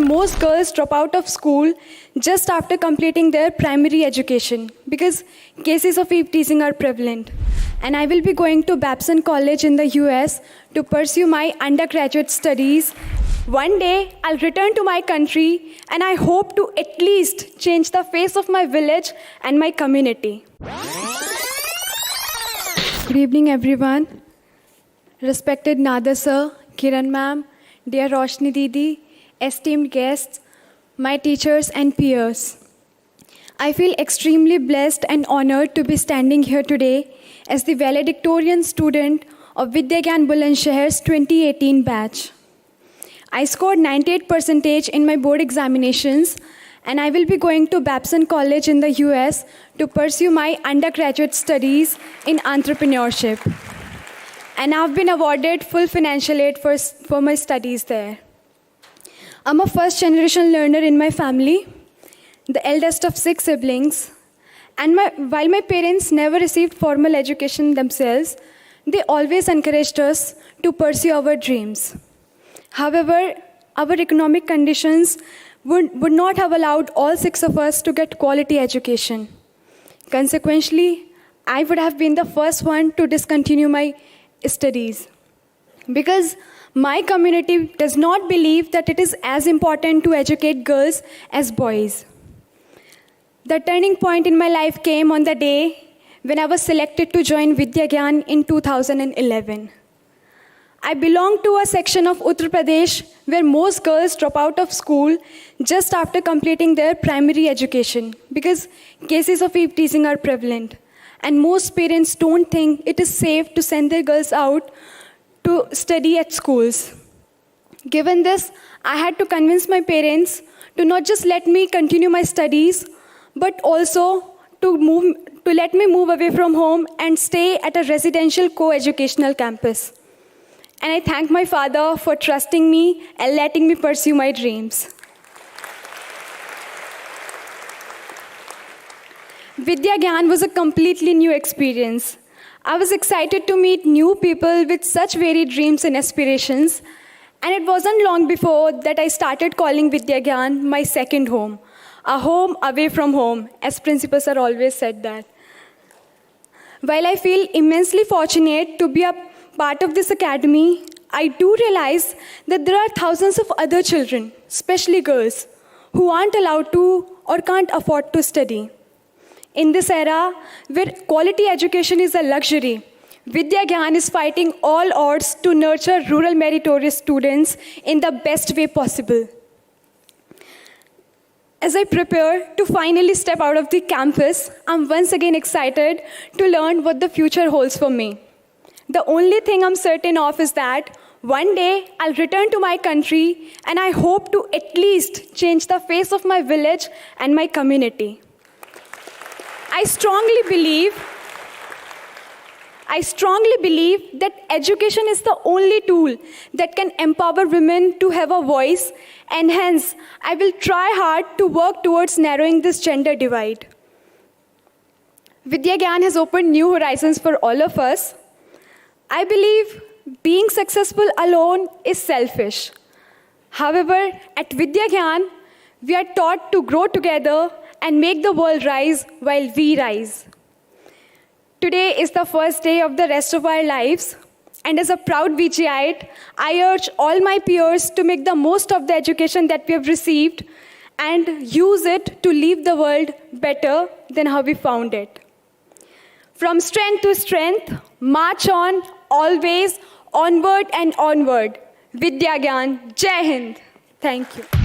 most girls drop out of school just after completing their primary education because cases of eve teasing are prevalent. And I will be going to Babson College in the US to pursue my undergraduate studies. One day, I'll return to my country and I hope to at least change the face of my village and my community. Good evening, everyone. Respected Nada sir, Kiran ma'am, dear Roshni Didi, esteemed guests, my teachers and peers. I feel extremely blessed and honored to be standing here today as the valedictorian student of Vidya Gyan Bulandshahar's 2018 batch. I scored 98% in my board examinations, and I will be going to Babson College in the US to pursue my undergraduate studies in entrepreneurship. And I've been awarded full financial aid for my studies there. I'm a first-generation learner in my family, the eldest of 6 siblings. And while my parents never received formal education themselves, they always encouraged us to pursue our dreams. However, our economic conditions would not have allowed all 6 of us to get quality education. Consequently, I would have been the first one to discontinue my studies because my community does not believe that it is as important to educate girls as boys. The turning point in my life came on the day when I was selected to join Vidya Gyan in 2011. I belong to a section of Uttar Pradesh where most girls drop out of school just after completing their primary education because cases of eve teasing are prevalent. And most parents don't think it is safe to send their girls out to study at schools. Given this, I had to convince my parents to not just let me continue my studies, but also to let me move away from home and stay at a residential co-educational campus. And I thank my father for trusting me and letting me pursue my dreams. Vidya Gyan was a completely new experience. I was excited to meet new people with such varied dreams and aspirations. And it wasn't long before that I started calling Vidya Gyan my second home. A home away from home, as Principal Sir always said that. While I feel immensely fortunate to be a part of this academy, I do realize that there are thousands of other children, especially girls, who aren't allowed to or can't afford to study. In this era, where quality education is a luxury, Vidya Gyan is fighting all odds to nurture rural meritorious students in the best way possible. As I prepare to finally step out of the campus, I'm once again excited to learn what the future holds for me. The only thing I'm certain of is that one day I'll return to my country and I hope to at least change the face of my village and my community. I strongly believe that education is the only tool that can empower women to have a voice, and hence I will try hard to work towards narrowing this gender divide. Vidya Gyan has opened new horizons for all of us. I believe being successful alone is selfish. However, at Vidya Gyan, we are taught to grow together and make the world rise while we rise. Today is the first day of the rest of our lives, and as a proud VGite, I urge all my peers to make the most of the education that we have received and use it to leave the world better than how we found it. From strength to strength, march on, always, onward and onward. Vidya Gyan, Jai Hind. Thank you.